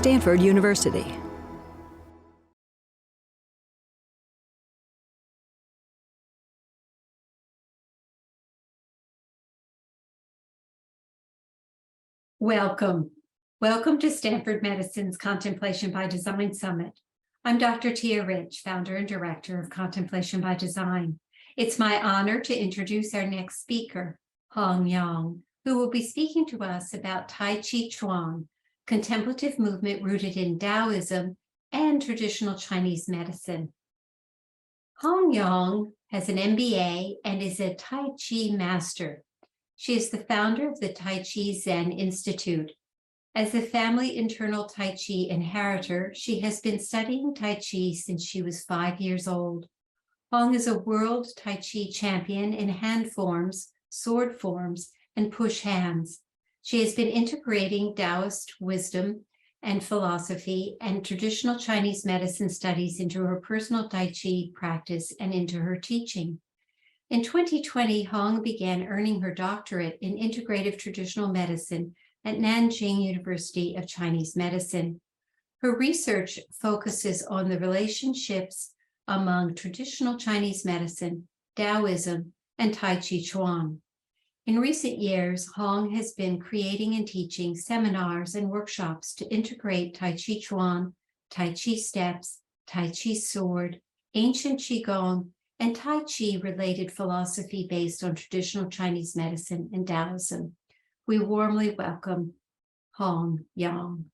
Stanford University. Welcome. Welcome to Stanford Medicine's Contemplation by Design Summit. I'm Dr. Tia Rich, founder and director of Contemplation by Design. It's my honor to introduce our next speaker, Hong Yang, who will be speaking to us about Taijiquan, contemplative movement rooted in Taoism and traditional Chinese medicine. Hong Yang has an MBA and is a Tai Chi master. She is the founder of the Taiji Zen Institute. As a family internal Tai Chi inheritor, she has been studying Tai Chi since she was 5 years old. Hong is a world Tai Chi champion in hand forms, sword forms, and push hands. She has been integrating Taoist wisdom and philosophy and traditional Chinese medicine studies into her personal Tai Chi practice and into her teaching. In 2020, Hong began earning her doctorate in integrative traditional medicine at Nanjing University of Chinese Medicine. Her research focuses on the relationships among traditional Chinese medicine, Taoism, and Taijiquan. In recent years, Hong has been creating and teaching seminars and workshops to integrate Taijiquan, Tai Chi steps, Tai Chi sword, ancient Qigong, and Tai Chi-related philosophy based on traditional Chinese medicine and Taoism. We warmly welcome Hong Yang.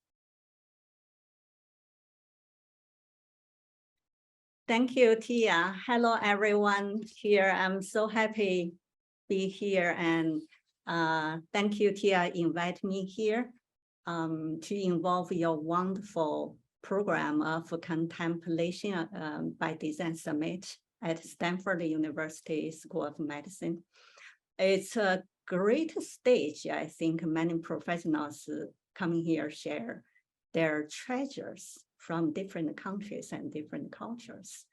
Thank you, Tia. Hello, everyone here. I'm so happy to be here, and thank you, Tia, invite me here to involve your wonderful program of Contemplation by Design Summit at Stanford University School of Medicine. It's a great stage. I think many professionals coming here share their treasures from different countries and different cultures.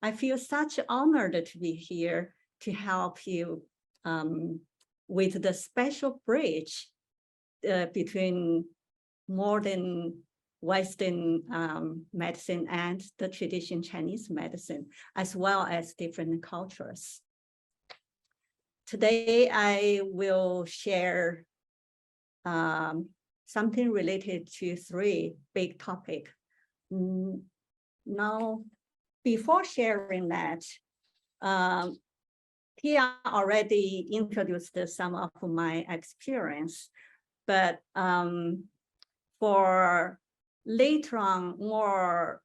I feel such honored to be here to help you with the special bridge between modern Western medicine and the traditional Chinese medicine, as well as different cultures. Today, I will share something related to 3 big topics. Now, before sharing that, Tia already introduced some of my experience, but for later on more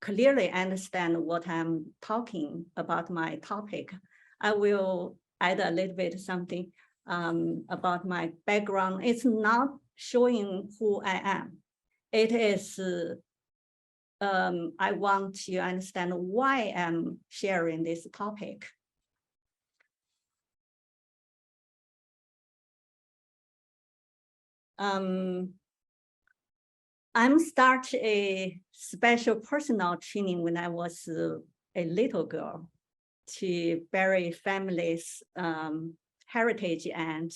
clearly understand what I'm talking about my topic, I will add a little bit something about my background. It's not showing who I am. It is, I want to understand why I'm sharing this topic. I'm start a special personal training when I was a little girl to bury family's heritage and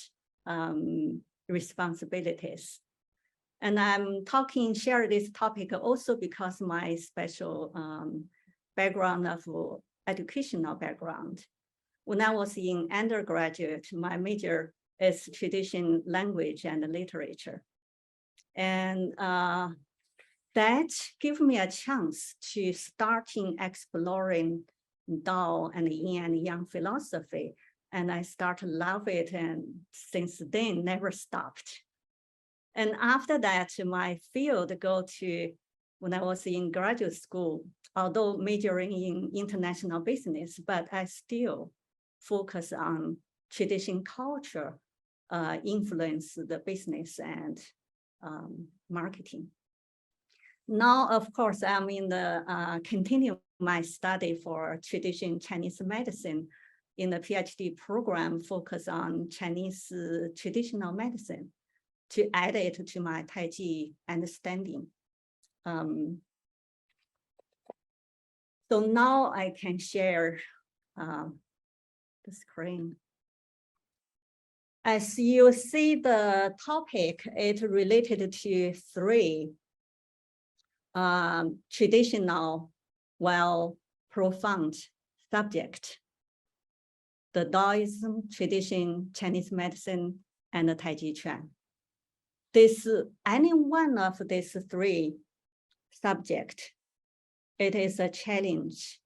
responsibilities. And I'm share this topic also because my special background of educational background. When I was in undergraduate, my major is traditional language and literature. And that gave me a chance to starting exploring Tao and yin and yang philosophy. And I started to love it, and since then never stopped. And after that, my field go to, when I was in graduate school, although majoring in international business, but I still focus on traditional culture, influence the business and marketing. Now, of course, I'm in the continue my study for traditional Chinese medicine in the PhD program, focus on Chinese traditional medicine to add it to my Taiji understanding. So now I can share the screen. As you see, the topic is related to 3 traditional, well, profound subject, the Taoism tradition, Chinese medicine, and the Taijiquan. Any one of these three subjects, it is a challenge,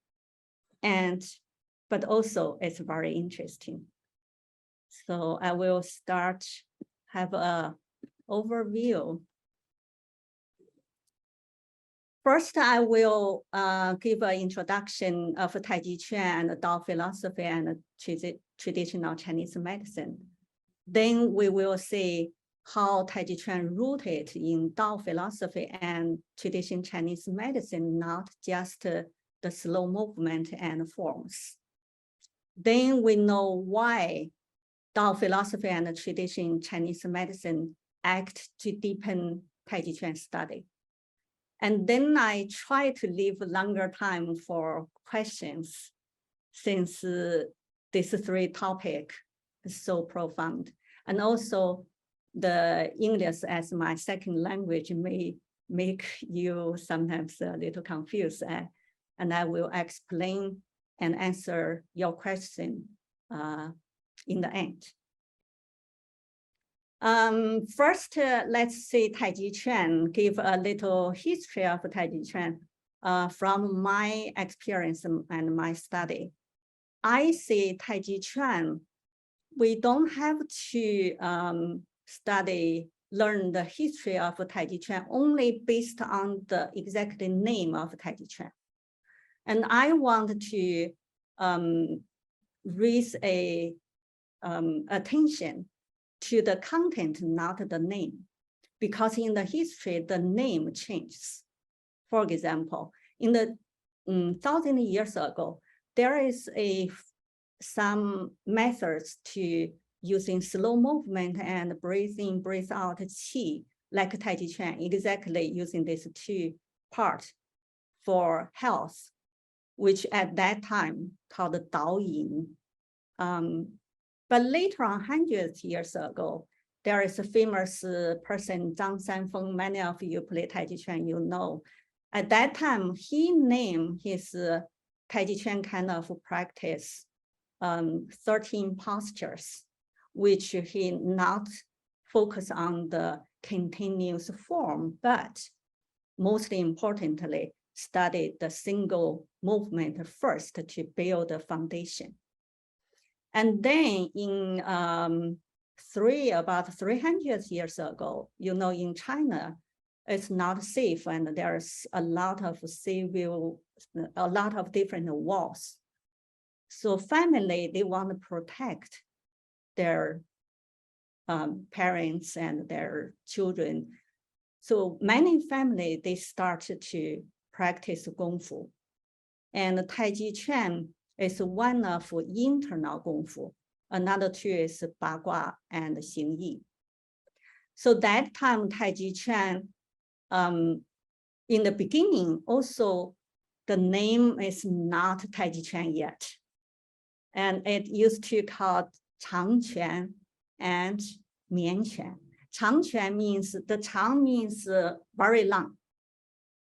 but also it's very interesting. So I will have an overview. First, I will give an introduction of Taijiquan and Tao philosophy and traditional Chinese medicine. Then we will see how Taijiquan rooted in Tao philosophy and traditional Chinese medicine, not just the slow movement and forms. Then we know why Tao philosophy and traditional Chinese medicine act to deepen Taijiquan study. And then I try to leave longer time for questions, since these three topics is so profound. And also the English as my second language may make you sometimes a little confused. And I will explain and answer your question in the end. First, let's see Taijiquan, give a little history of Taijiquan from my experience and my study. I see Taijiquan, we don't have to learn the history of Taijiquan only based on the exact name of Taijiquan. And I want to raise attention to the content, not the name, because in the history, the name changes. For example, in the 1,000 years ago, there is some methods to using slow movement and breathe in, breathe out qi, like Taijiquan, exactly using these two parts for health, which at that time called the Dao-yin. But later on, hundreds of years ago, there is a famous person, Zhang Sanfeng. Many of you play Taijiquan, you know. At that time, he named his Taijiquan kind of practice 13 postures, which he not focus on the continuous form, but most importantly, studied the single movement first to build a foundation. And then in about 300 years ago, you know, in China, it's not safe, and there's a lot of different wars. So family, they want to protect their parents and their children. So many families, they started to practice Kung Fu. And Taijiquan is one of internal Kung Fu. Another two is Ba Gua and Xing Yi. So that time, Taijiquan, in the beginning, also the name is not Taijiquan yet. And it used to call Changquan and Mianquan. Changquan means, the Chang means very long.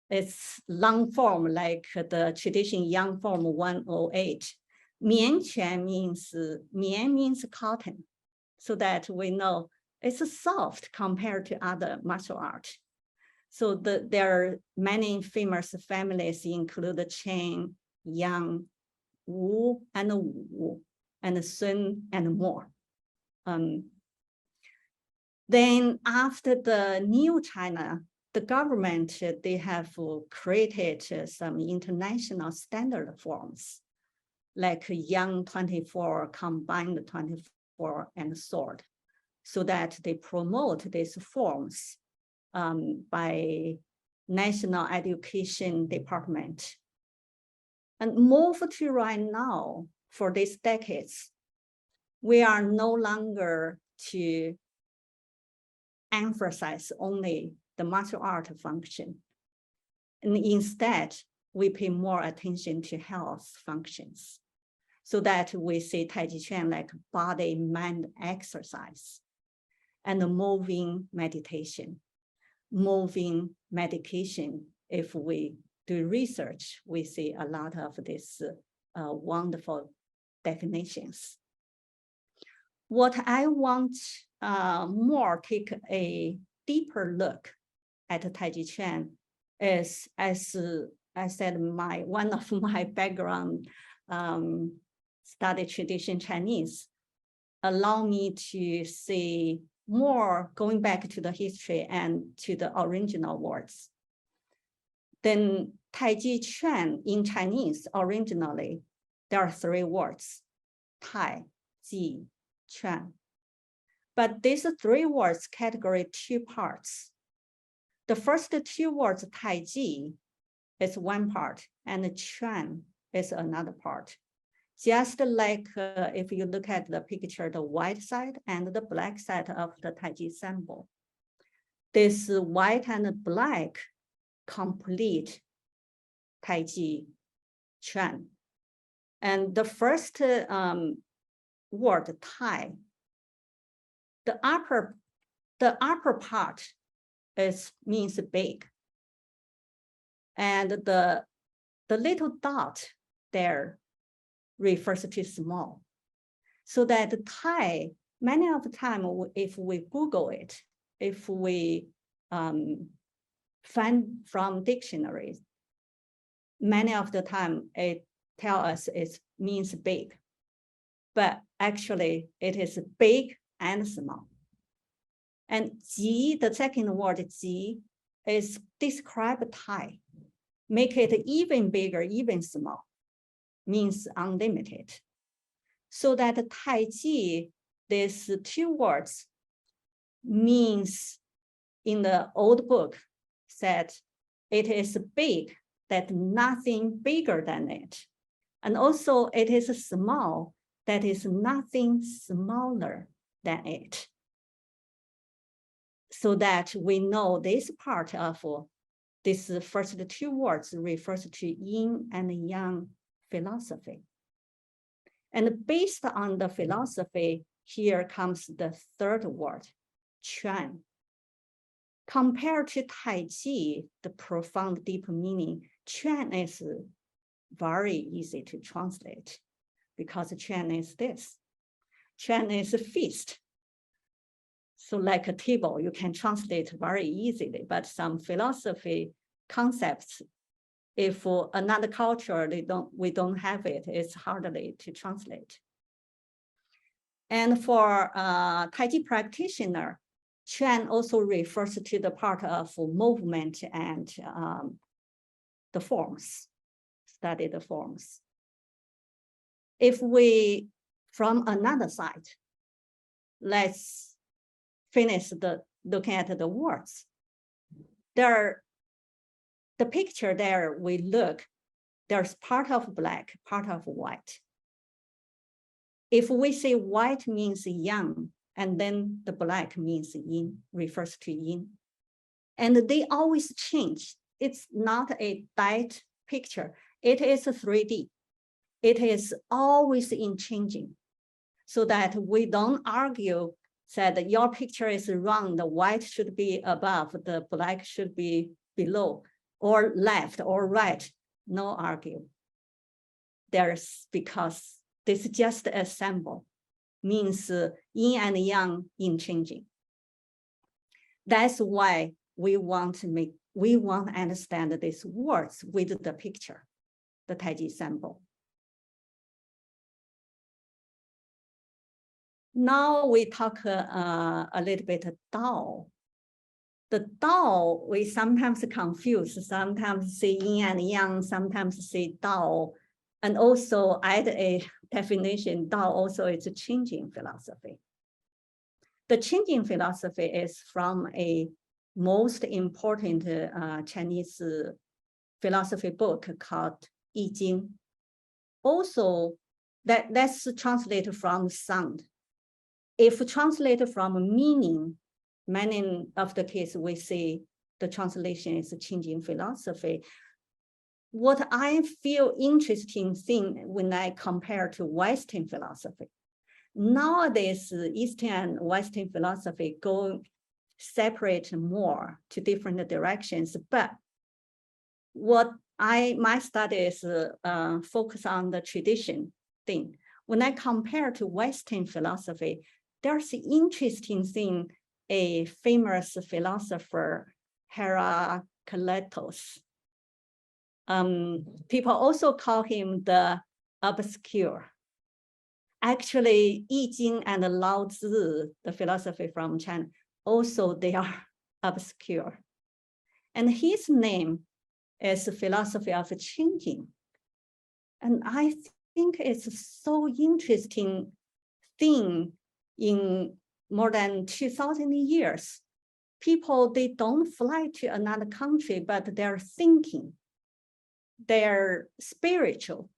It's long form, like the traditional yang form 108. Mianquan means, mian means cotton, so that we know it's soft compared to other martial art. So there are many famous families, include the Chen, Yang, Wu, and Shen, and more. Then after the new China, the government, they have created some international standard forms, like Yang 24, combined 24, and sword, so that they promote these forms by National Education Department. And move to right now, for these decades, we are no longer to emphasize only the martial art function. And instead, we pay more attention to health functions, so that we see Taijiquan like body, mind exercise, and moving meditation, moving medication, if we do research, we see a lot of these wonderful definitions. What I want more take a deeper look at Taijiquan is, as I said, one of my background study tradition Chinese allow me to see more going back to the history and to the original words. Then Taijiquan in Chinese originally, there are 3 words, Tai, Ji, Chuan. But these 3 words category 2 parts. The first 2 words, taiji, is one part, and chuan is another part. Just like if you look at the picture, the white side and the black side of the taiji symbol. This white and black complete taiji chuan. And the first word, tai, the upper part means big. And the little dot there refers to small. So that tai, many of the time, if we Google it, if we find from dictionaries, many of the time it tells us it means big. But actually it is big and small. And ji, the second word ji, is describe tai. Make it even bigger, even small, means unlimited. So that taiji, these 2 words, means in the old book said it is big, that nothing bigger than it. And also it is small, that is nothing smaller than it. So that we know this part of this first 2 words refers to yin and yang philosophy. And based on the philosophy, here comes the 3rd word, chuan. Compared to taiji, the profound, deep meaning, chuan is very easy to translate because chuan is this. Chuan is a feast. So like a table, you can translate very easily, but some philosophy concepts, if another culture, we don't have it, it's hardly to translate. And for Taiji practitioner, chuan also refers to the part of movement and the forms, study the forms. If we, from another side, let's finish looking at the words. The picture there, we look, there's part of black, part of white. If we say white means yang, and then the black means yin, refers to yin. And they always change. It's not a tight picture. It is a 3D. It is always in changing, so that we don't argue that your picture is wrong, the white should be above, the black should be below, or left or right. No argue. There's, because this is just a symbol, means yin and yang in changing. That's why we want to understand these words with the picture, the taiji symbol. Now we talk a little bit Tao. The Tao, we sometimes confuse, sometimes say yin and yang, sometimes say Tao, and also add a definition, Tao also is a changing philosophy. The changing philosophy is from a most important Chinese philosophy book called Jing. Also, that's translated from sound. If translated from meaning, many of the cases we see the translation is a changing philosophy. What I feel interesting thing when I compare to Western philosophy, nowadays Eastern and Western philosophy go separate more to different directions, but my study is focus on the tradition thing. When I compare to Western philosophy, there's an interesting thing, a famous philosopher, Heraclitus. People also call him the obscure. Actually, Jing and Lao Tzu, the philosophy from China, also they are obscure. And his name is philosophy of changing. And I think it's so interesting thing in more than 2000 years. People, they don't fly to another country, but they're thinking, they're spiritual,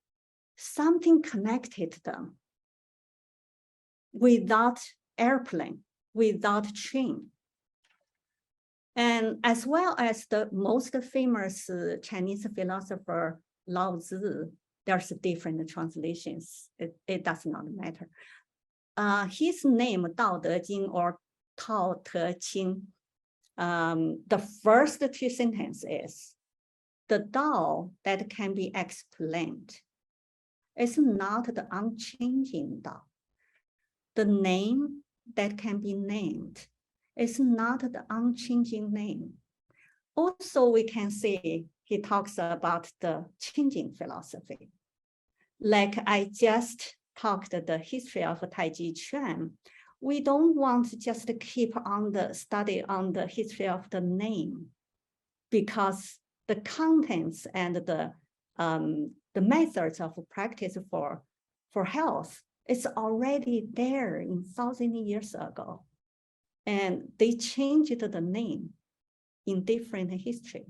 something connected them without airplane, without train. And as well as the most famous Chinese philosopher, Lao Tzu, there's different translations. It does not matter. His name, Dao De Jing or Tao Te Qing, the first two sentences is, the Tao that can be explained is not the unchanging Tao. The name that can be named is not the unchanging name. Also, we can see he talks about the changing philosophy. Like I just talked the history of Taijiquan, we don't want to just keep on the study on the history of the name, because the contents and the methods of practice for health is already there in 1,000 years ago. And they changed the name in different history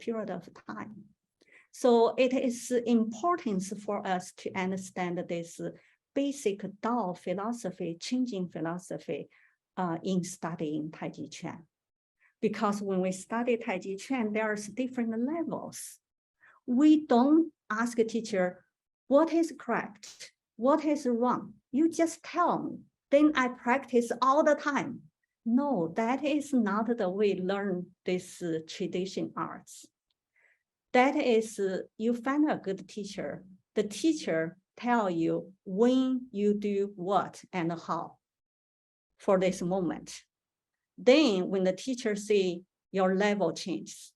period of time. So it is important for us to understand this basic Tao philosophy, changing philosophy in studying Taijiquan. Because when we study Taijiquan, there's different levels. We don't ask a teacher, what is correct? What is wrong? You just tell me, then I practice all the time. No, that is not the way we learn this tradition arts. That is, you find a good teacher. The teacher tell you when you do what and how for this moment. Then when the teacher see your level changes,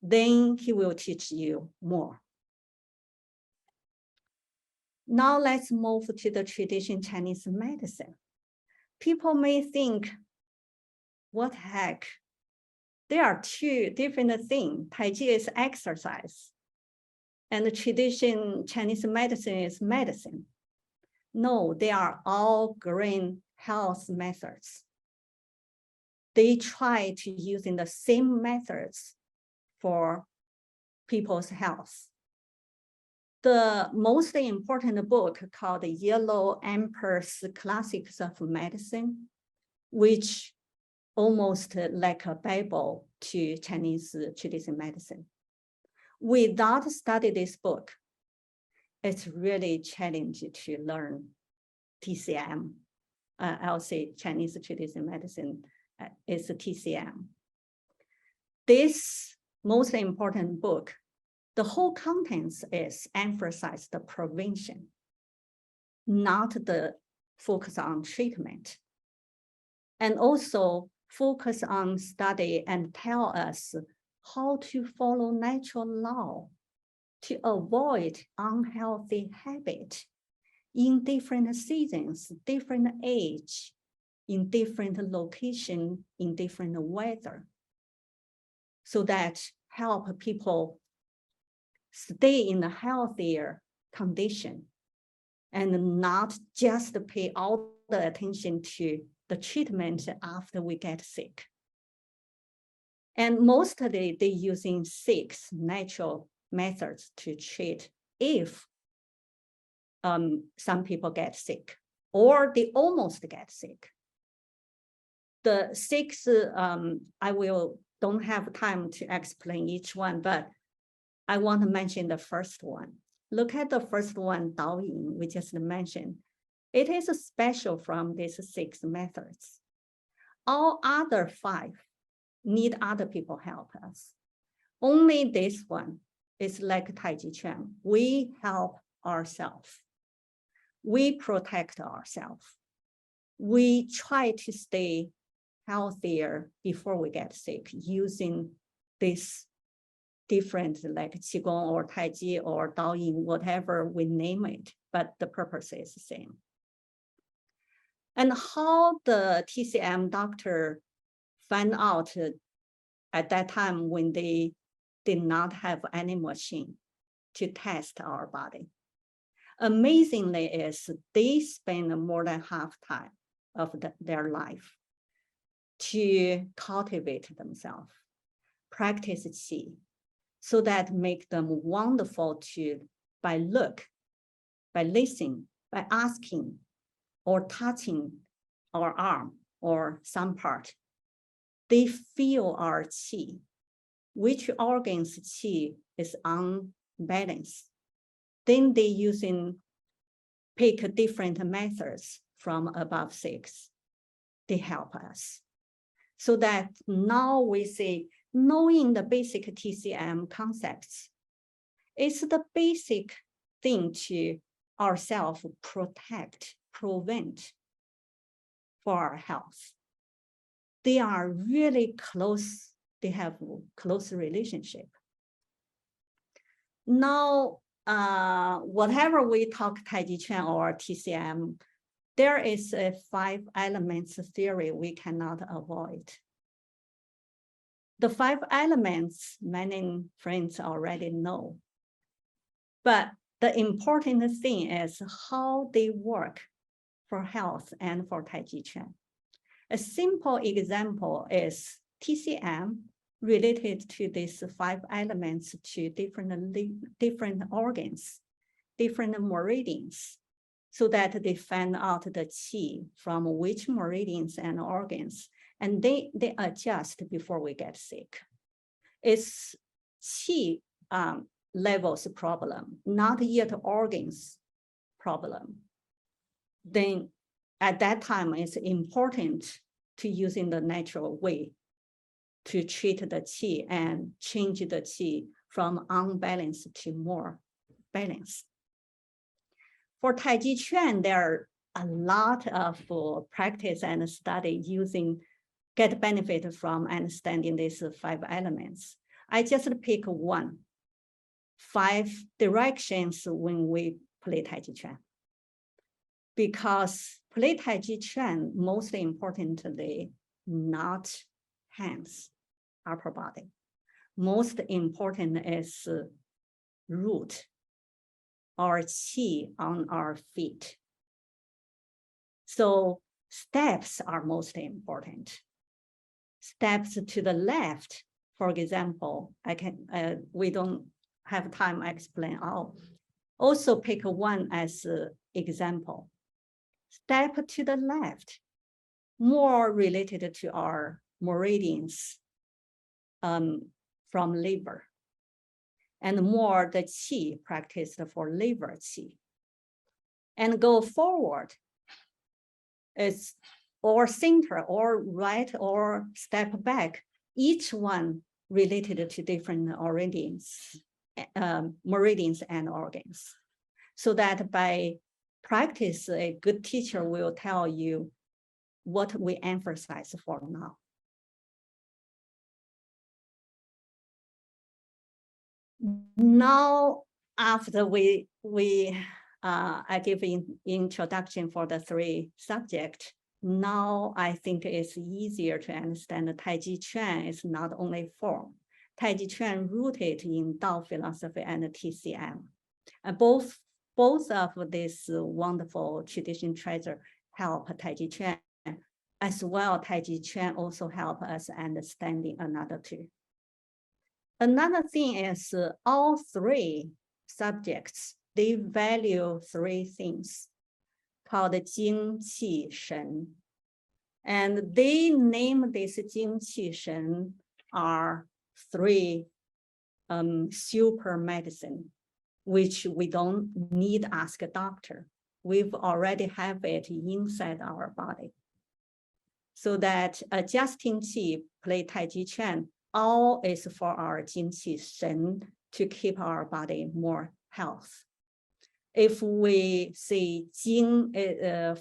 then he will teach you more. Now let's move to the traditional Chinese medicine. People may think, what heck? There are two different things. Taiji is exercise, and the traditional Chinese medicine is medicine. No, they are all green health methods. They try to using the same methods for people's health. The most important book called the Yellow Emperor's Classics of Medicine, which almost like a Bible to Chinese traditional medicine. Without studying this book, it's really challenging to learn TCM. I'll say Chinese traditional medicine is a TCM. This most important book, the whole contents is emphasize the prevention, not the focus on treatment. And also focus on study and tell us how to follow natural law to avoid unhealthy habit in different seasons, different age, in different location, in different weather, so that help people stay in a healthier condition and not just pay all the attention to the treatment after we get sick. And mostly they using 6 natural methods to treat if some people get sick or they almost get sick. The 6, don't have time to explain each one, but I want to mention the first one. Look at the first one, Daoyin, we just mentioned. It is special from these 6 methods. All other 5 need other people help us. Only this one is like Taijiquan. We help ourselves. We protect ourselves. We try to stay healthier before we get sick using this different like Qigong or Taiji or Daoyin, whatever we name it, but the purpose is the same. And how the TCM doctor found out at that time when they did not have any machine to test our body. Amazingly is they spend more than half time of their life to cultivate themselves, practice Qi, so that make them wonderful to, by look, by listening, by asking, or touching our arm or some part. They feel our Qi, which organs Qi is unbalanced. Then they pick different methods from above 6. They help us. So that now we say, knowing the basic TCM concepts is the basic thing to ourselves protect, prevent for our health. They are really close, they have close relationship. Now, whatever we talk Taijiquan or TCM, there is a 5 elements theory we cannot avoid. The 5 elements, many friends already know. But the important thing is how they work for health and for Taijiquan. A simple example is TCM related to these 5 elements to different organs, different meridians, so that they find out the Qi from which meridians and organs, and they adjust before we get sick. It's Qi levels problem, not yet organs problem. Then at that time, it's important to using the natural way to treat the Qi and change the Qi from unbalanced to more balanced. For Taijiquan, there are a lot of practice and study get benefit from understanding these 5 elements. I just pick 5 directions when we play Taijiquan. Because play Taijiquan, most importantly, not hands, upper body. Most important is root, our Qi on our feet. So steps are most important. Steps to the left, for example, we don't have time to explain all. Also pick one as an example. Step to the left, more related to our meridians from liver, and more the Qi practiced for liver Qi. And go forward, it's or center or right or step back, each one related to different meridians and organs. So that by practice, a good teacher will tell you what we emphasize for now. Now, after I give introduction for the 3 subjects, now I think it's easier to understand that Taijiquan is not only form. Taijiquan rooted in Tao philosophy and TCM. And both of these wonderful tradition treasure help Taijiquan, as well Taijiquan also help us understanding another 2. Another thing is all 3 subjects, they value 3 things called Jing, Qi, Shen. And they name this Jing, Qi, Shen are 3 super medicine, which we don't need to ask a doctor. We've already have it inside our body. So that adjusting Qi, play Taijiquan, all is for our Jing qi Shen to keep our body more health. If we see Jing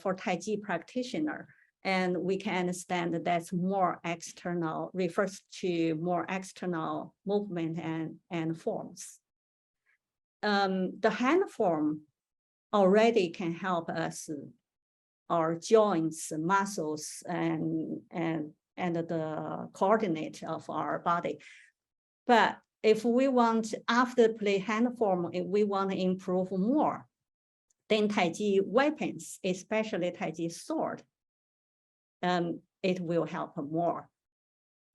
for Taiji practitioner, and we can understand that that's more external, refers to more external movement and forms. The hand form already can help us, our joints, muscles, and the coordinate of our body. But if we want, after play hand form, if we want to improve more, then Taiji weapons, especially Taiji sword, it will help more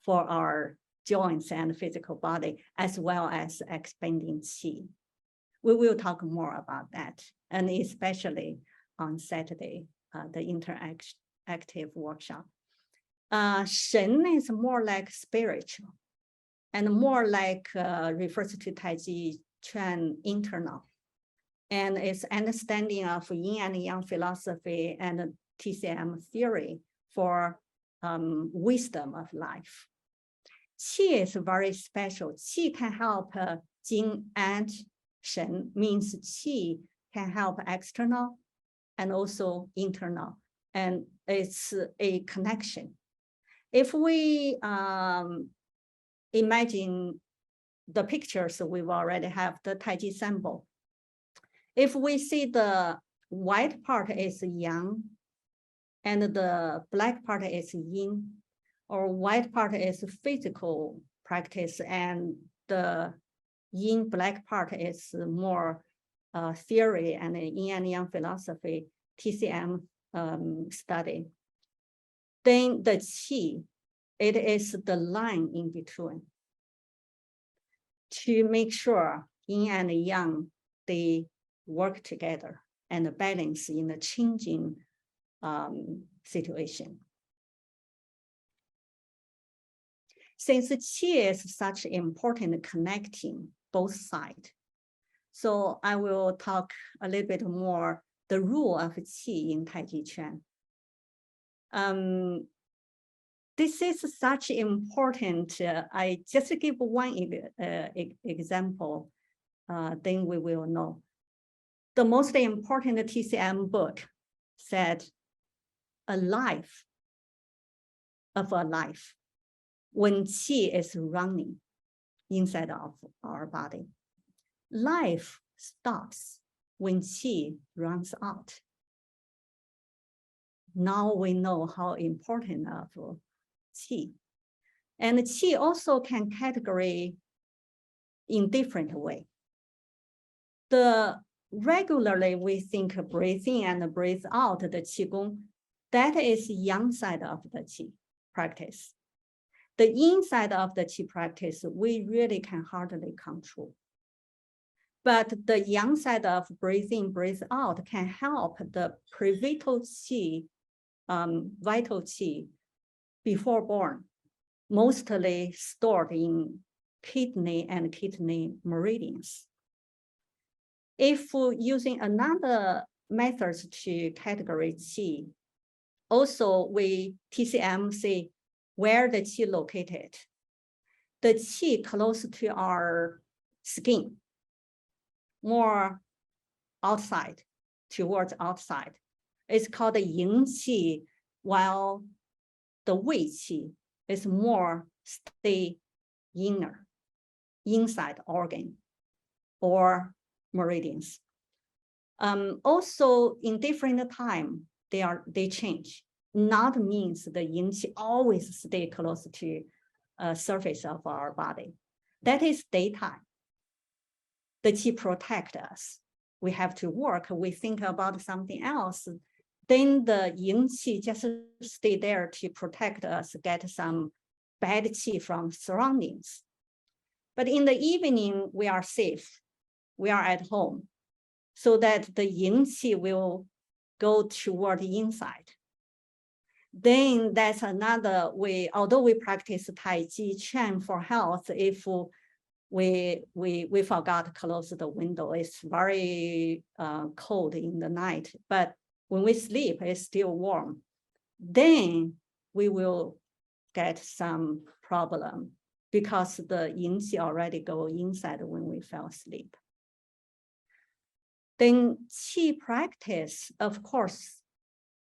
for our joints and physical body, as well as expanding qi. We will talk more about that, and especially on Saturday, the interactive workshop. Shen is more like spiritual, and more like refers to Taijiquan internal, and its understanding of yin and yang philosophy and TCM theory for wisdom of life. Qi is very special. Qi can help Jing and Shen, means qi can help external and also internal, and it's a connection. If we imagine the pictures we've already have, the Taiji symbol. If we see the white part is yang, and the black part is yin, or white part is physical practice, and the yin black part is more theory and yin and yang philosophy, TCM study. Then the qi, it is the line in between to make sure yin and yang, they work together and balance in a changing situation. Since qi is such important connecting both sides, so I will talk a little bit more the rule of qi in Taijiquan. This is such important. I just give one example, then we will know. The most important TCM book said, a life of a life when qi is running inside of our body. Life stops when qi runs out. Now we know how important of qi. And qi also can categorize in different way. Regularly we think breathing and breathe out, the qigong, that is yang side of the qi practice. The yin side of the qi practice, we really can hardly control. But the yang side of breathing, breathe out can help the prevital qi, vital qi, before born, mostly stored in kidney and kidney meridians. If using another methods to categorize qi, also we TCM say where the qi located. The qi close to our skin, more outside, towards outside. It's called the yin qi, while the wei qi is more stay inner, inside organ or meridians. Also in different time, they change. Not means the yin qi always stay close to surface of our body. That is daytime. The qi protect us. We have to work, we think about something else. Then the yin qi just stay there to protect us, get some bad qi from surroundings. But in the evening, we are safe. We are at home, so that the yin qi will go toward the inside. Then that's another way, although we practice Taiji Chuan for health, if we forgot to close the window, it's very cold in the night, but when we sleep, it's still warm. Then we will get some problem because the yin qi already go inside when we fell asleep. Then qi practice, of course,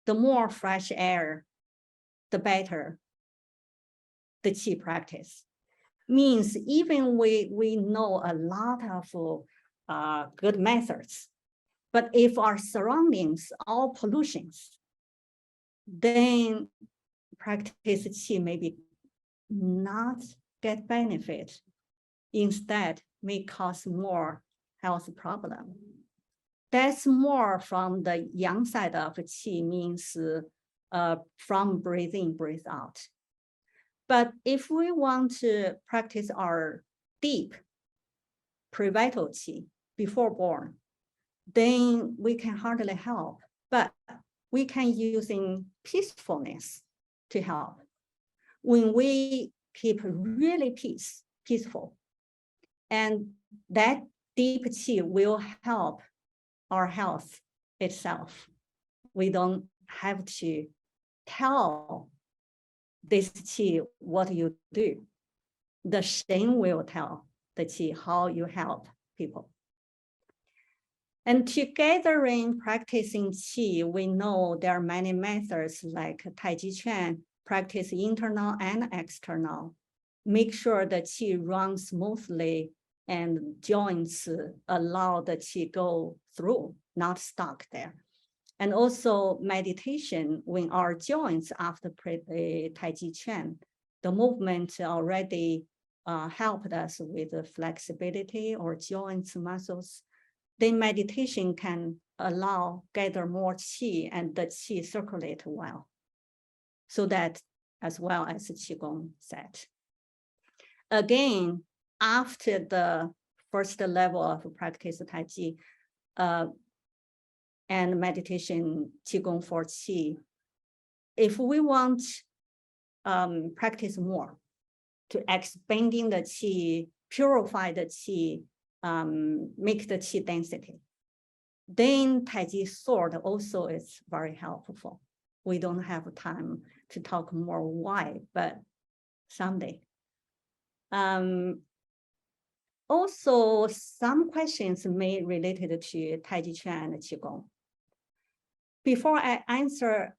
the more fresh air, the better the qi practice. Means even we know a lot of good methods, but if our surroundings all pollutions, then practice qi maybe not get benefit, instead may cause more health problem. That's more from the yang side of qi, means from breathing, breathe out. But if we want to practice our deep prevital qi before born, then we can hardly help, but we can using peacefulness to help. When we keep really peaceful, and that deep qi will help our health itself. We don't have to tell this qi what you do. The Shen will tell the qi how you help people. And together in practicing qi, we know there are many methods like Taijiquan, practice internal and external. Make sure the qi runs smoothly and joints allow the qi go through, not stuck there. And also meditation, when our joints after Taijiquan, the movement already helped us with the flexibility or joints muscles, then meditation can allow gather more qi and the qi circulate well. So that as well as Qigong said. Again, after the first level of practice Taiji and meditation Qigong for qi, if we want practice more to expanding the qi, purify the qi, make the qi density, then Taiji sword also is very helpful. We don't have time to talk more why, but someday. Also, some questions may related to Taijiquan and Qigong. Before I answer,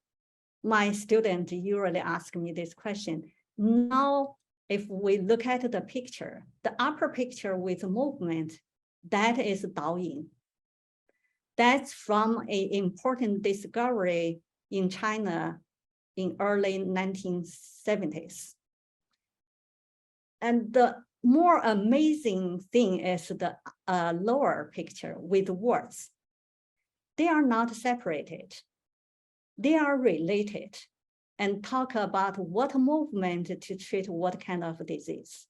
my students usually ask me this question. Now, if we look at the picture, the upper picture with movement, that is Daoyin. That's from an important discovery in China in early 1970s. And the more amazing thing is the lower picture with words. They are not separated. They are related and talk about what movement to treat what kind of disease.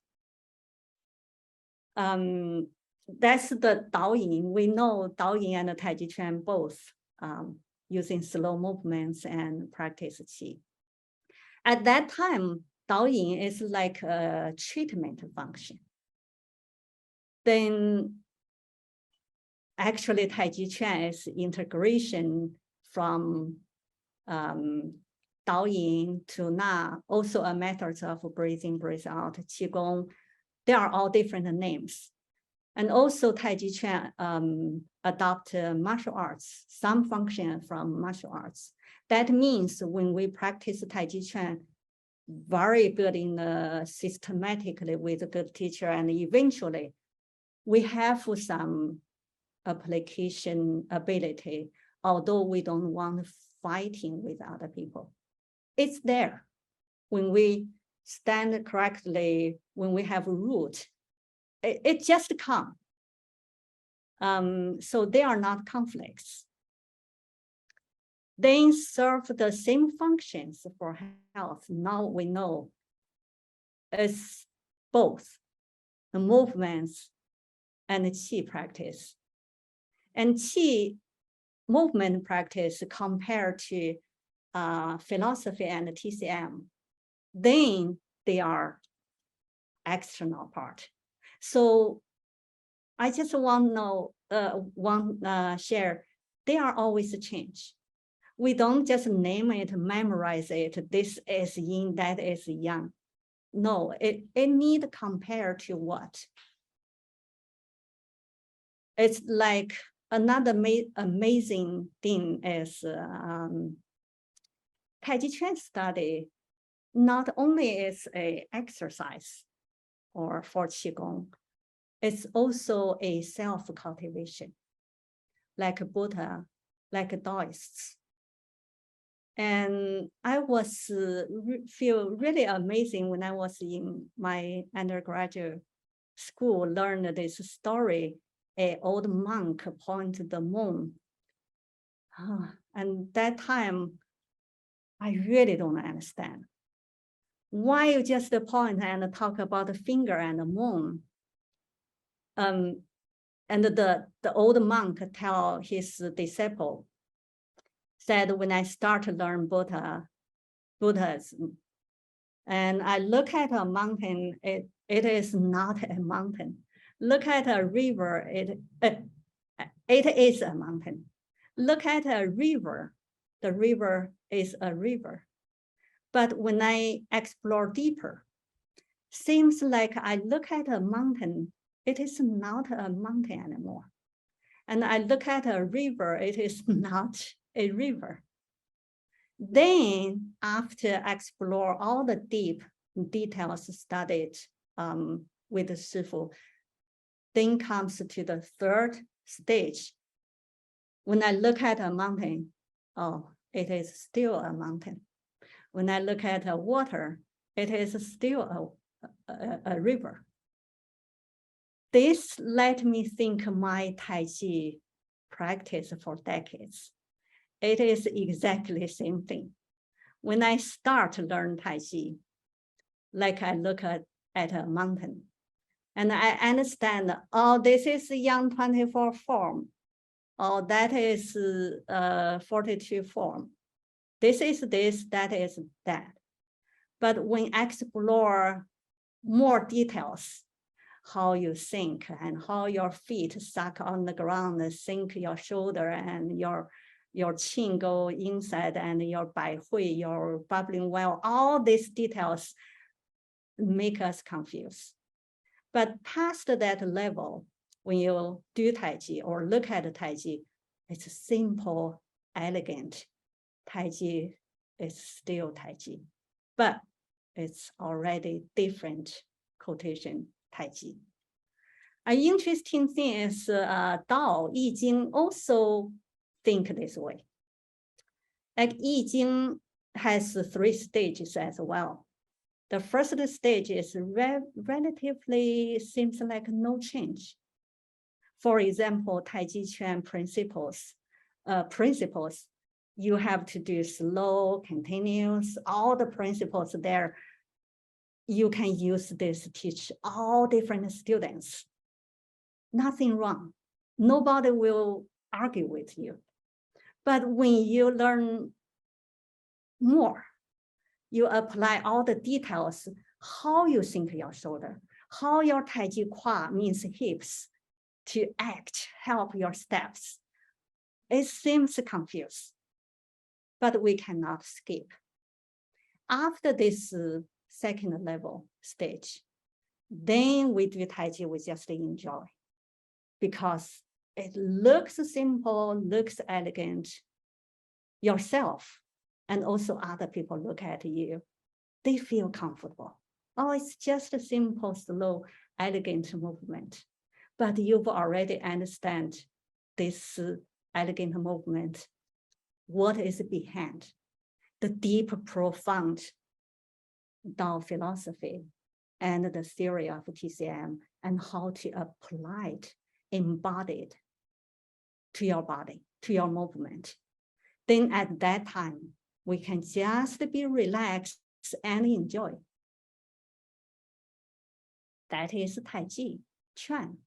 That's the Daoyin. We know Daoyin and Taijiquan both using slow movements and practice qi. At that time, Daoyin is like a treatment function. Then actually Taijiquan is integration from Daoyin to Na, also a method of breathing, breathe out, Qigong. They are all different names. And also Taijiquan adopt martial arts, some function from martial arts. That means when we practice Taijiquan, very good in systematically with a good teacher, and eventually we have some application ability, although we don't want fighting with other people. It's there. When we stand correctly, when we have a root, it just comes. So they are not conflicts. They serve the same functions for health. Now we know it's both the movements and the qi practice. And qi movement practice compared to philosophy and TCM, then they are external part. So I just want to know, share, they are always a change. We don't just name it, memorize it. This is yin, that is yang. No, it need compare to what? It's like another amazing thing is Taijiquan study not only is a exercise or for Qigong, it's also a self-cultivation, like Buddha, like Taoists. And I was feel really amazing when I was in my undergraduate school, learned this story, an old monk point to the moon. And that time, I really don't understand. Why you just point and talk about the finger and the moon? And the old monk tell his disciple, said, when I start to learn Buddhism, and I look at a mountain, it is not a mountain. Look at a river, it is a mountain. Look at a river, the river is a river. But when I explore deeper, seems like I look at a mountain, it is not a mountain anymore. And I look at a river, it is not a river. Then after explore all the deep details studied with the Shifu, then comes to the third stage. When I look at a mountain, oh, it is still a mountain. When I look at a water, it is still a river. This let me think my Taiji practice for decades. It is exactly the same thing. When I start to learn Taiji, like I look at a mountain, and I understand, oh, this is Yang 24 form, oh, that is 42 form. This is this, that is that. But when I explore more details, how you think and how your feet suck on the ground, sink your shoulder and your chin go inside and your bai hui, your bubbling well, all these details make us confused. But past that level, when you do Taiji or look at Taiji, it's simple, elegant. Taiji is still Taiji, but it's already different quotation Taiji. An interesting thing is Tao, Jing also think this way. Like Jing has 3 stages as well. The first stage is relatively seems like no change. For example, Taijiquan principles, you have to do slow, continuous, all the principles there. You can use this to teach all different students. Nothing wrong. Nobody will argue with you. But when you learn more, you apply all the details, how you sink your shoulder, how your Taijiquan means hips to act, help your steps. It seems confused, but we cannot skip. After this second level stage, then we do Taiji, we just enjoy because it looks simple, looks elegant. Yourself and also other people look at you, they feel comfortable. Oh, it's just a simple, slow, elegant movement. But you've already understand this elegant movement, what is behind the deep, profound Tao philosophy and the theory of TCM and how to apply it, embodied to your body, to your movement. Then at that time, we can just be relaxed and enjoy. That is Taiji, Chuan.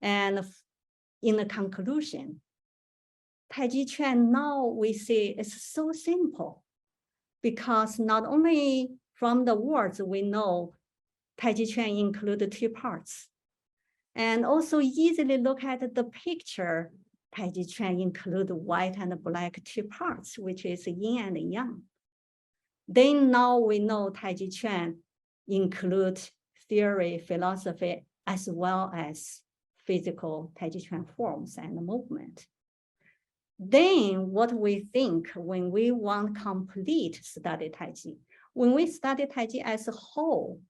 And in the conclusion, Taiji Chuan now we see it's so simple because not only from the words we know Taiji Chuan include 2 parts, and also easily look at the picture. Taiji Chuan include white and black 2 parts, which is yin and yang. Then now we know Taiji Chuan include theory, philosophy, as well as physical Taijiquan forms and movement. Then what we think when we want complete study Taiji, when we study Taiji as a whole,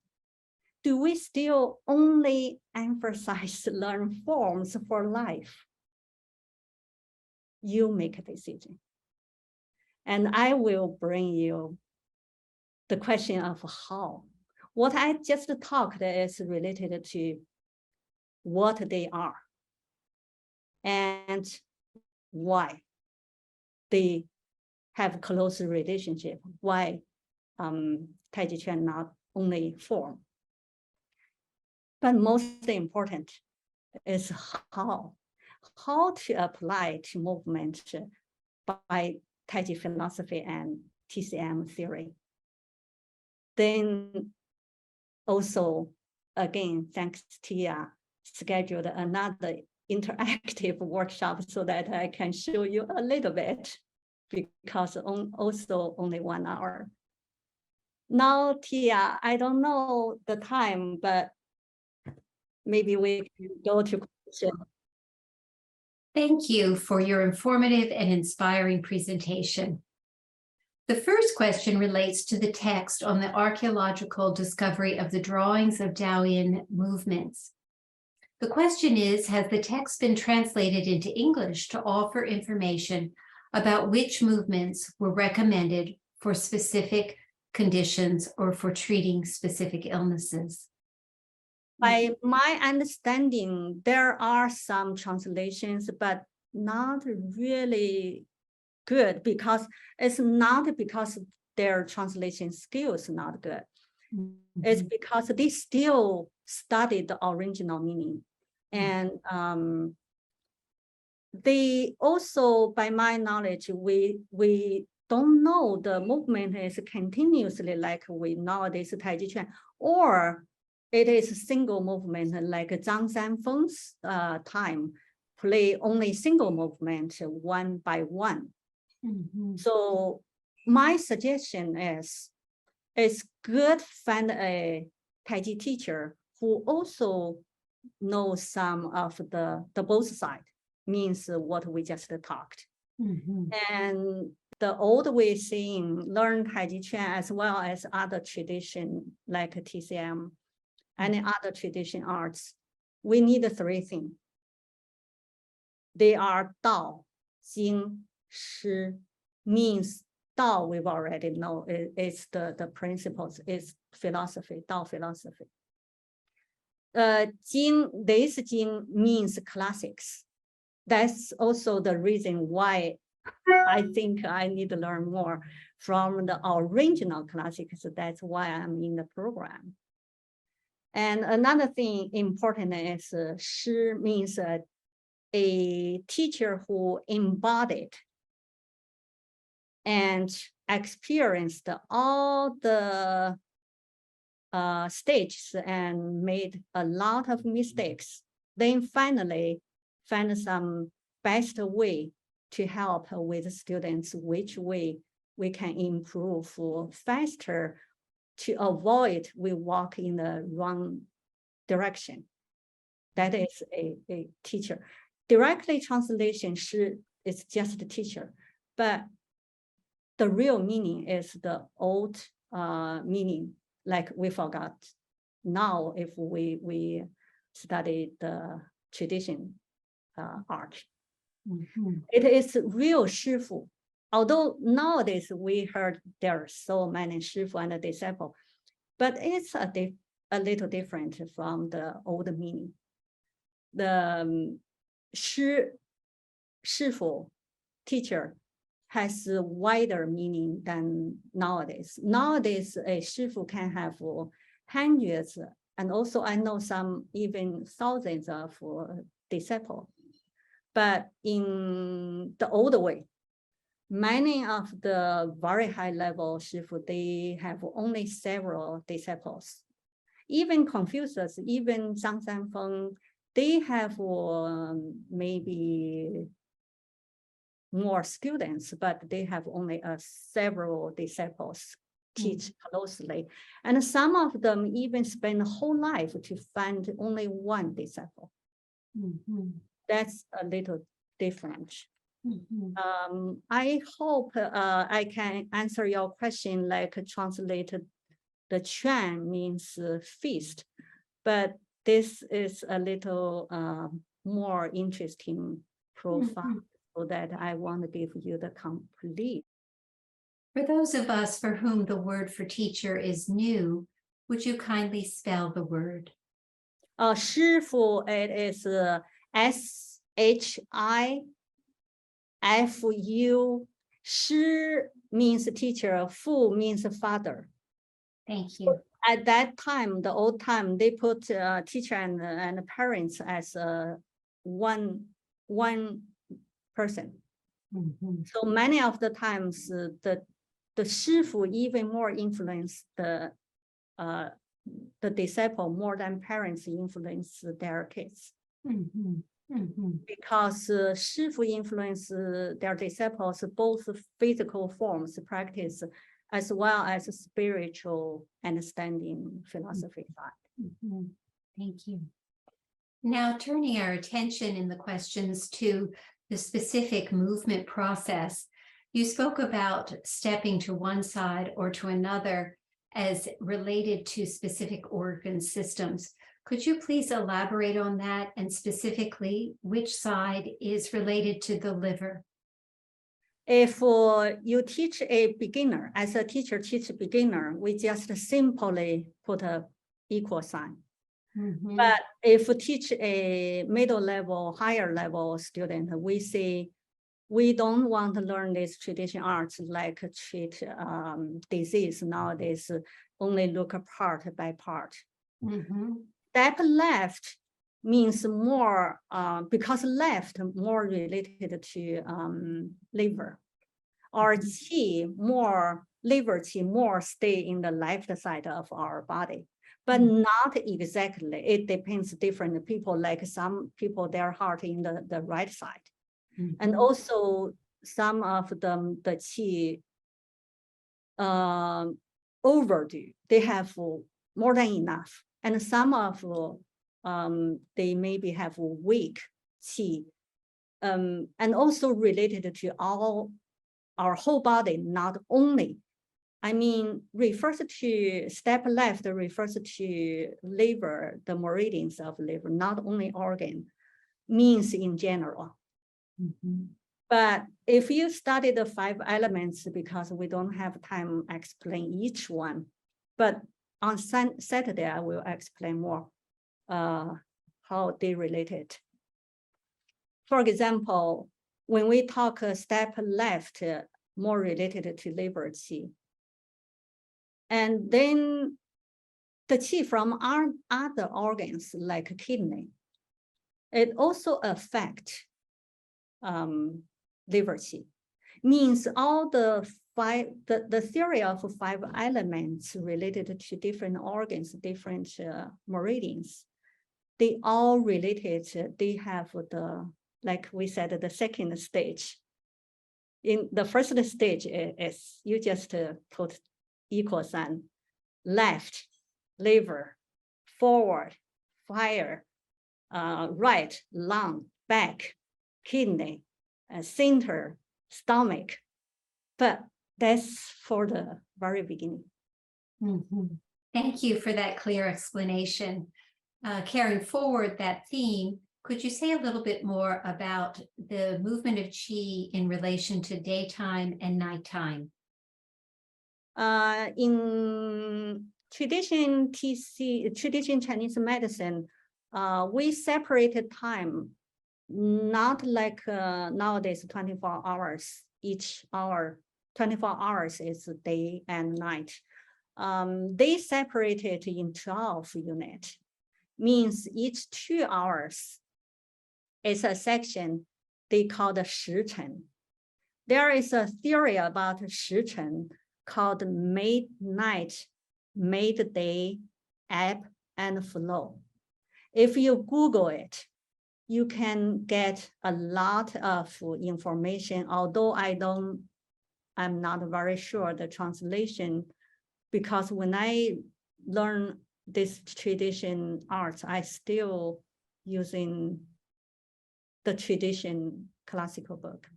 do we still only emphasize learn forms for life? You make a decision. And I will bring you the question of how. What I just talked is related to what they are and why they have close relationship, why Taiji Chuan not only form. But most important is how to apply to movement by Taiji philosophy and TCM theory. Then also, again, thanks to Tia, scheduled another interactive workshop so that I can show you a little bit, because also only 1 hour. Now, Tia, I don't know the time, but maybe we can go to question. Thank you for your informative and inspiring presentation. The first question relates to the text on the archaeological discovery of the drawings of Taoian movements. The question is, has the text been translated into English to offer information about which movements were recommended for specific conditions or for treating specific illnesses? By my understanding, there are some translations, but not really good, because it's not because their translation skills not good. Mm-hmm. It's because they still studied the original meaning. Mm-hmm. And they also, by my knowledge, we don't know the movement is continuously like we nowadays Taiji Chuan, or it is a single movement like Zhang Sanfeng's time, play only single movement 1 by 1. Mm-hmm. So my suggestion is, it's good find a Taiji teacher who also knows some of the both side, means what we just talked. Mm-hmm. And the old way saying, learn Taiji Chuan as well as other tradition like TCM, any other tradition arts, we need 3 things. They are Dao, Jing, Shi, means Dao we've already know, it's the principles, it's philosophy, Dao philosophy. Jing, this Jing means classics. That's also the reason why I think I need to learn more from the original classics. That's why I'm in the program. And another thing important is Shi means a teacher who embodied and experienced all the stages and made a lot of mistakes. Then finally find some best way to help with students, which way we can improve faster to avoid we walk in the wrong direction. That is a teacher. Directly translation is just a teacher, but the real meaning is the old meaning, like we forgot. Now, if we study the tradition art, mm-hmm. It is real Shifu. Although nowadays we heard there are so many Shifu and disciple, but it's a little different from the old meaning. The Shifu, teacher, has a wider meaning than nowadays. Nowadays, a Shifu can have hundreds, and also I know some even thousands of disciples. But in the old way, many of the very high level Shifu, they have only several disciples. Even Confucius, even Zhang Sanfeng, they have maybe more students, but they have only several disciples teach closely. And some of them even spend a whole life to find only one disciple. That's a little different. I hope I can answer your question, like translated the chuan means feast, but this is a little more interesting profile, so that I want to give you the complete. For those of us for whom the word for teacher is new, would you kindly spell the word? 师傅 it is SHIFU. 师 means teacher, fu means father. Thank you. At that time, the old time, they put teacher and parents as one person. So many of the times, the shifu even more influence the disciple more than parents influence their kids. Because shifu influence their disciples both physical forms practice as well as spiritual understanding philosophy side. Thank you. Now turning our attention in the questions to the specific movement process, you spoke about stepping to one side or to another as related to specific organ systems. Could you please elaborate on that, and specifically which side is related to the liver? If you teach a beginner, as a teacher teach a beginner, we just simply put a equal sign. But if we teach a middle level, higher level student, we say, we don't want to learn this traditional arts like treat disease nowadays, only look part by part. Step left means more, because left more related to liver, or qi more, liver qi more stay in the left side of our body, but not exactly. It depends different people, like some people, their heart in the right side. And also some of them, the qi overdo, they have more than enough. And some of they maybe have weak qi, and also related to our whole body, not only, I mean, refers to step left, refers to liver, the meridians of liver, not only organ, means in general. But if you study the 5 elements, because we don't have time to explain each one, but on Saturday, I will explain more how they related. For example, when we talk step left, more related to liver qi. And then the qi from our other organs like kidney, it also affects liver qi. Means all the 5, the theory of 5 elements related to different organs, different meridians, they all related, they have the, like we said, the second stage. In the first stage is you just put equal sign, left, liver, forward, fire, right, lung, back, kidney, center, stomach. But that's for the very beginning. Thank you for that clear explanation. Carrying forward that theme, could you say a little bit more about the movement of qi in relation to daytime and nighttime? In tradition Chinese medicine, we separated time, not like nowadays 24 hours, each hour, 24 hours is day and night. They separated in 12 units, means each 2 hours is a section they call the shichen. There is a theory about shichen called midnight, midday, ebb and flow. If you Google it, you can get a lot of information, although I'm not very sure the translation because when I learn this tradition arts, I still using the tradition classical book.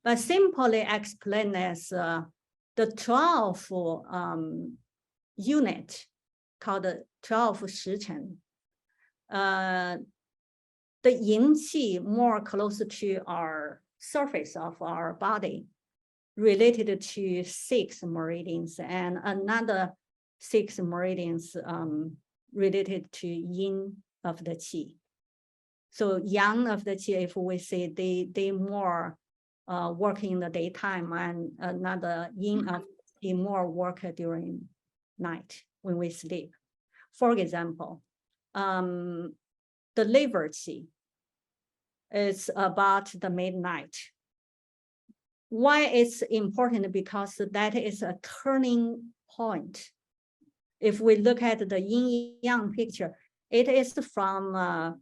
But simply explain as the 12 unit called the 12 时辰. The yin qi more close to our surface of our body, related to 6 meridians, and another 6 meridians related to yin of the qi. So yang of the qi, if we say they more work in the daytime, and another yin of the more work during night when we sleep. For example, the liver qi is about the midnight. Why it's important? Because that is a turning point. If we look at the yin-yang picture, it is from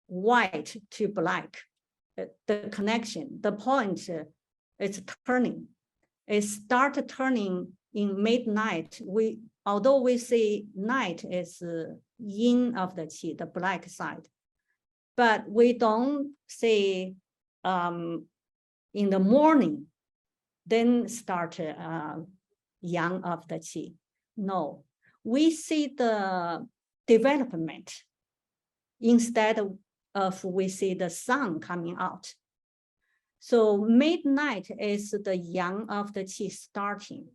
white to black. The connection, the point is turning. It starts turning in midnight. Although we say night is yin of the qi, the black side, but we don't say in the morning, then start yang of the qi. No, we see the development instead of we see the sun coming out. So midnight is the yang of the qi starting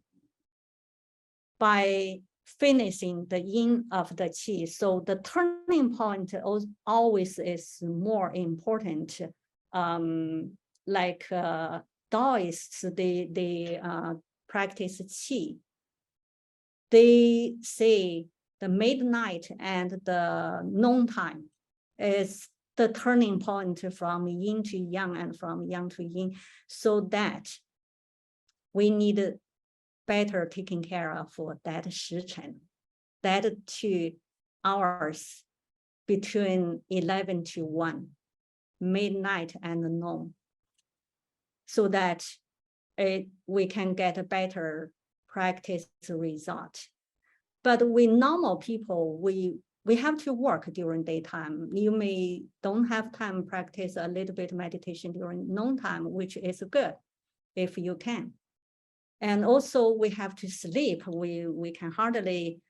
by finishing the yin of the qi. So the turning point always is more important. Like Taoists, they practice qi. They say the midnight and the noontime is the turning point from yin to yang and from yang to yin, so that we need better taking care of that 时辰, that 2 hours between 11 to 1, midnight and noon, so that we can get a better practice result. But with normal people, we have to work during daytime. You may don't have time to practice a little bit meditation during noontime, which is good if you can. And also we have to sleep. We can hardly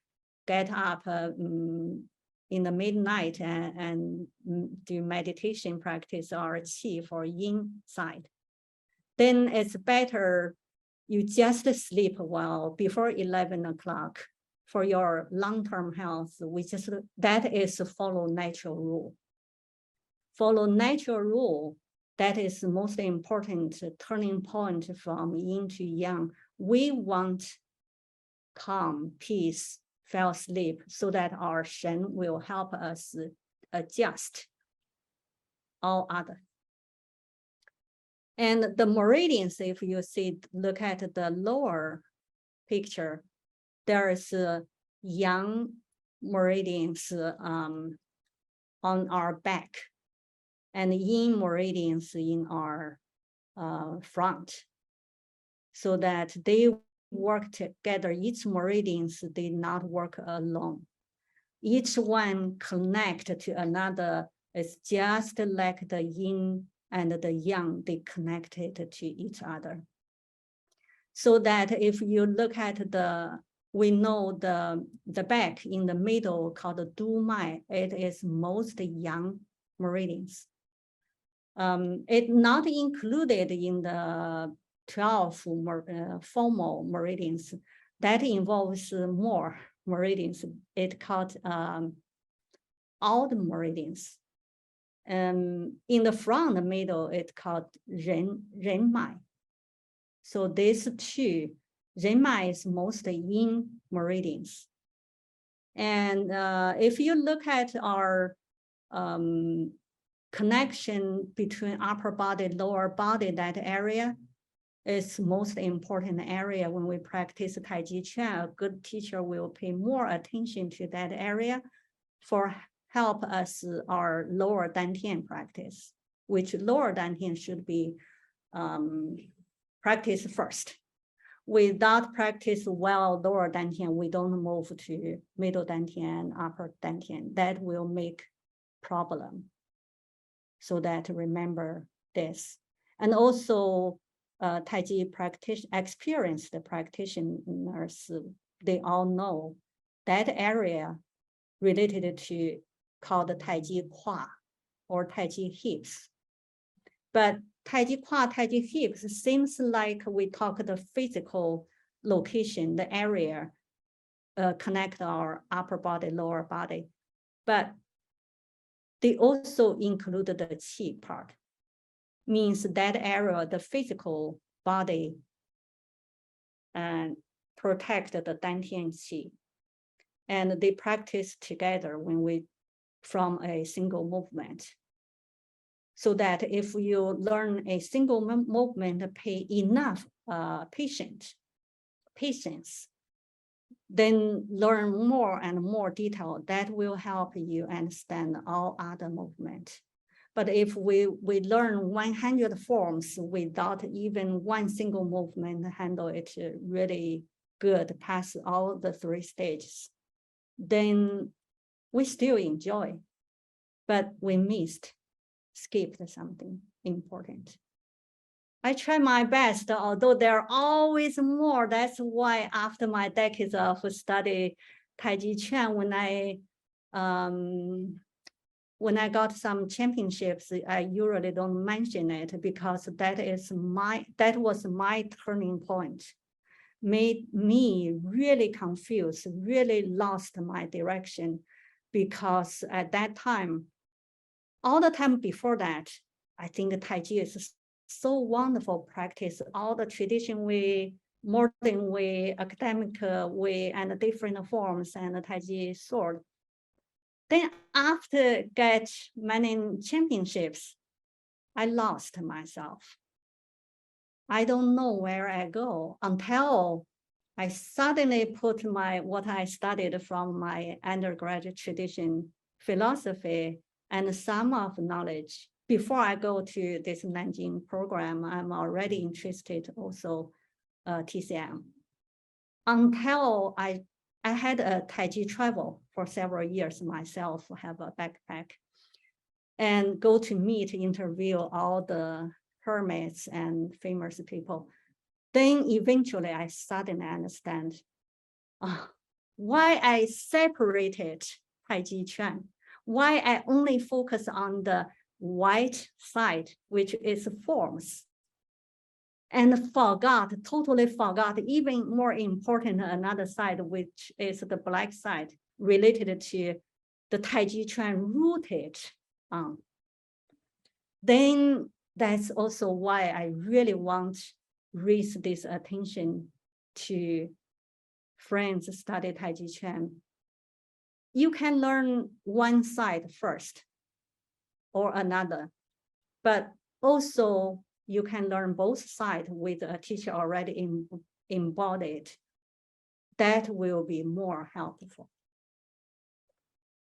get up in the midnight and do meditation practice or qi for yin side. Then it's better you just sleep well before 11 o'clock for your long-term health. That is follow natural rule. Follow natural rule. That is the most important turning point from yin to yang. We want calm, peace, fell asleep, so that our Shen will help us adjust all other. And the meridians, if you look at the lower picture, there is yang meridians on our back, and yin meridians in our front, so that they work together. Each meridians, they not work alone. Each one connect to another. It's just like the yin and the yang, they connected to each other. So that if you look at we know the back in the middle called the Du Mai, it is most yang meridians. It's not included in the 12 formal meridians. That involves more meridians. It's called odd meridians. In the front, the middle, it's called Ren Mai. So these 2, Ren Mai is most yin meridians. And if you look at our connection between upper body, lower body, that area is most important area when we practice Taijiquan. A good teacher will pay more attention to that area for help us our lower dantian practice, which lower dantian should be practiced first. without practice well lower dantian, we don't move to middle dantian, upper dantian. That will make problem. So that remember this. And also Taiji experienced practitioners, they all know that area related to called Taijiquan or Taiji hips. But Taijiquan, Taiji hips seems like we talk the physical location, the area connect our upper body, lower body. But they also include the qi part, means that area, the physical body, and protect the dantian qi. And they practice together when we from a single movement. So that if you learn a single movement, pay enough patience, then learn more and more detail. That will help you understand all other movement. But if we learn 100 forms without even one single movement, handle it really good, pass all the 3 stages, then we still enjoy, but we skipped something important. I try my best, although there are always more. That's why after my decades of study Taijiquan, when I got some championships, I usually don't mention it because that was my turning point. Made me really confused, really lost my direction, because at that time, all the time before that, I think Taiji is so wonderful practice, all the tradition way, modern way, academic way, and different forms and the Taiji sword. Then after get many championships, I lost myself. I don't know where I go until I suddenly put what I studied from my undergraduate tradition, philosophy, and some of knowledge. Before I go to this Nanjing program, I'm already interested also TCM. Until I had a Taiji travel for several years myself, have a backpack, and go to meet, interview all the hermits and famous people. Then eventually I suddenly understand why I separated Taijiquan, why I only focus on the white side, which is forms, and totally forgot, even more important, another side, which is the black side, related to the Taijiquan rooted. Then that's also why I really want to raise this attention to friends study Taijiquan. You can learn one side first or another, but also you can learn both sides with a teacher already embodied. That will be more helpful.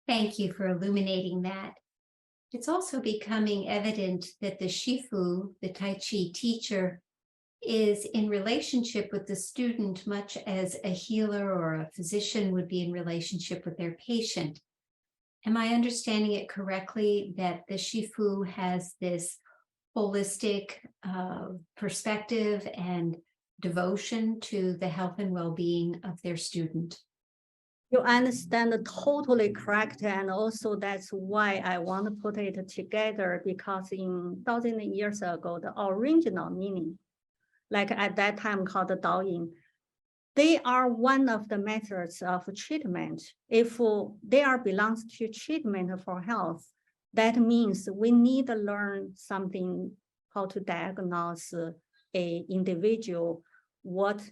Thank you for illuminating that. It's also becoming evident that the Shifu, the Tai Chi teacher, is in relationship with the student much as a healer or a physician would be in relationship with their patient. Am I understanding it correctly that the Shifu has this holistic perspective and devotion to the health and well-being of their student? You understand totally correct, and also that's why I want to put it together, because in thousands of years ago, the original meaning, like at that time called the Daoyin, they are one of the methods of treatment. If they are belongs to treatment for health, that means we need to learn something, how to diagnose a individual, what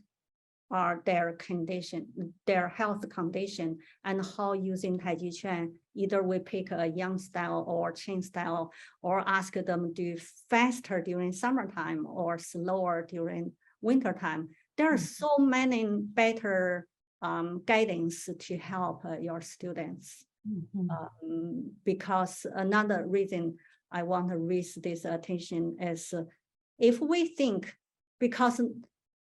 are their condition, their health condition, and how using Taijiquan, either we pick a yang style or Qing style, or ask them to do faster during summertime or slower during wintertime. There are so many better guidance to help your students. Because another reason I want to raise this attention is if we think, because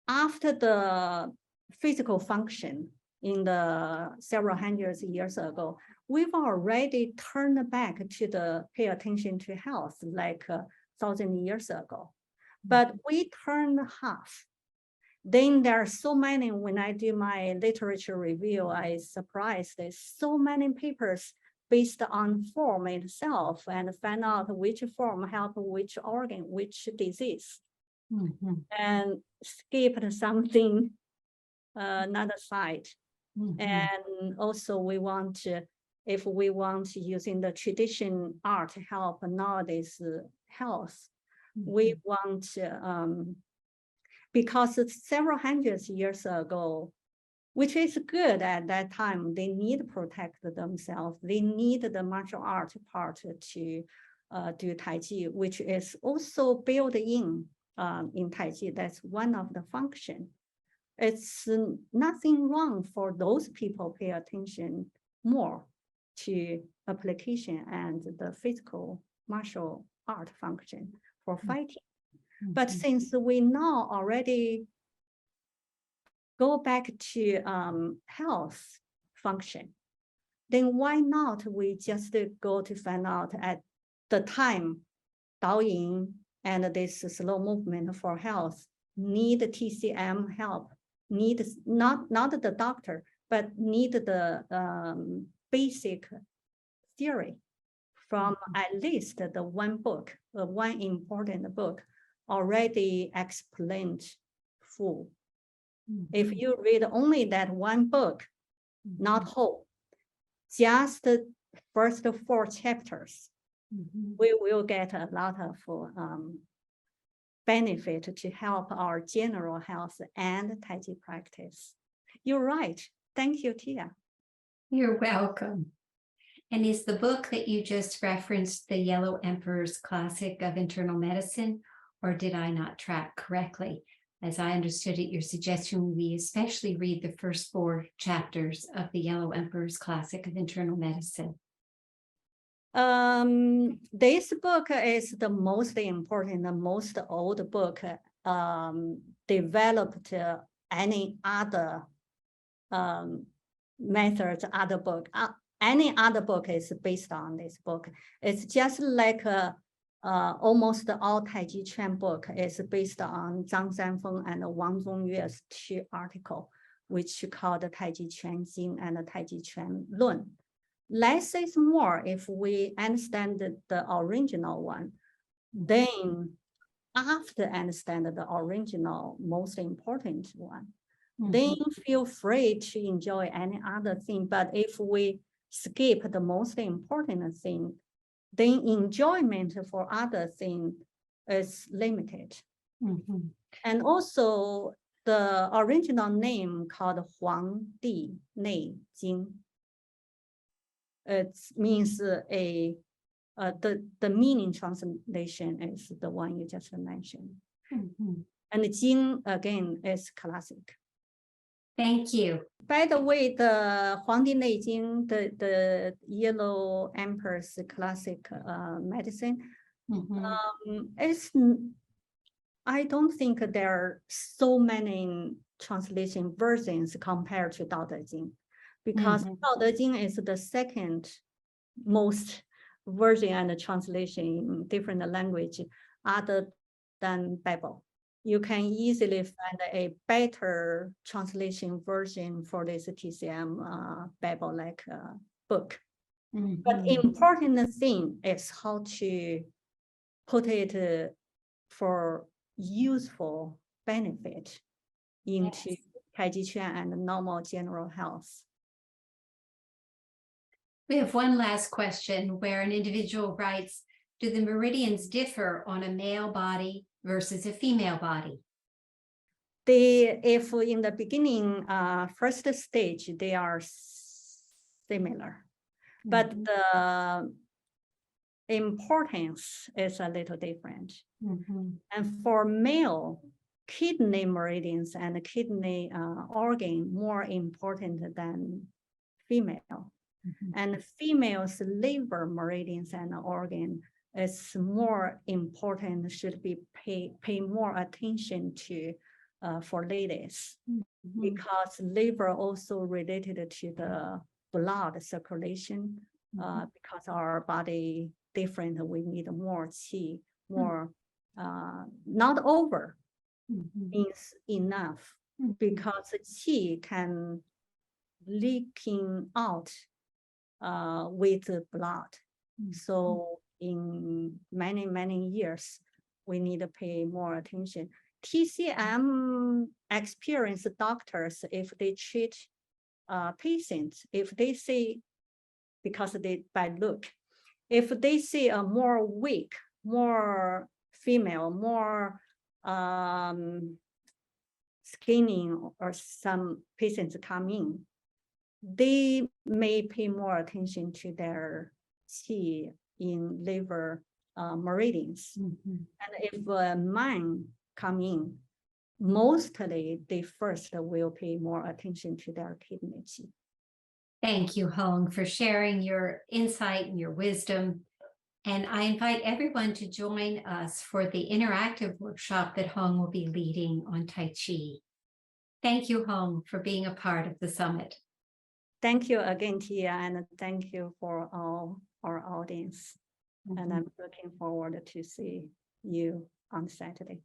after the physical function in the several hundred years ago, we've already turned back to the pay attention to health like 1,000 years ago. But we turned half. Then there are so many, when I do my literature review, I surprised there's so many papers based on form itself and find out which form help which organ, which disease. And skipped something, another side. And also we want to, if we want using the tradition art help nowadays health, we want because several hundreds years ago, which is good at that time, they need to protect themselves. They need the martial art part to do Taiji, which is also built in Taiji. That's one of the function. It's nothing wrong for those people pay attention more to application and the physical martial art function for fighting. But since we now already go back to health function, then why not we just go to find out at the time, Taoism and this slow movement for health need TCM help, need not the doctor, but need the basic theory from at least the one book, one important book already explained full. If you read only that one book, not whole, just the first 4 chapters, we will get a lot of benefit to help our general health and Taiji practice. You're right. Thank you, Tia. You're welcome. And is the book that you just referenced the Yellow Emperor's Classic of Internal Medicine, or did I not track correctly? As I understood it, your suggestion we especially read the first 4 chapters of the Yellow Emperor's Classic of Internal Medicine. This book is the most important, the most old book developed any other methods, other book. Any other book is based on this book. It's just like almost all Taijiquan book is based on Zhang Sanfeng and Wang Zongyue's 2 articles, which called the Taijiquan Jing and the Taijiquan Lun. Less is more if we understand the original one. Then after understand the original, most important one, then feel free to enjoy any other thing. But if we skip the most important thing, then enjoyment for other things is limited. And also the original name called Huang Di Nei Jing. It means the meaning translation is the one you just mentioned. And Jing again is classic. Thank you. By the way, the Huangdi Neijing, the Yellow Emperor's Classic Medicine, I don't think there are so many translation versions compared to Dao De Jing, because Dao De Jing is the second most version and translation in different language other than Bible. You can easily find a better translation version for this TCM Bible-like book. But important thing is how to put it for useful benefit into Taijiquan and normal general health. We have one last question where an individual writes, do the meridians differ on a male body versus a female body? If in the beginning, first stage, they are similar, but the importance is a little different. And for male, kidney meridians and kidney organ more important than female. And female's liver meridians and organ is more important, should be pay more attention to for ladies, Mhm. because liver also related to the blood circulation, because our body different, we need more qi, more, not over Mhm. means enough, Mhm. because qi can leaking out with the blood. So in many, many years, we need to pay more attention. TCM experienced doctors, if they treat patients, if they see, because they by look, if they see a more weak, more female, more skinning, or some patients come in, they may pay more attention to their qi in liver meridians. Mhm. And if a man come in, mostly they first will pay more attention to their kidney qi. Thank you, Hong, for sharing your insight and your wisdom. And I invite everyone to join us for the interactive workshop that Hong will be leading on Tai Chi. Thank you, Hong, for being a part of the summit. Thank you again, Tia, and thank you for all our audience. And I'm looking forward to see you on Saturday.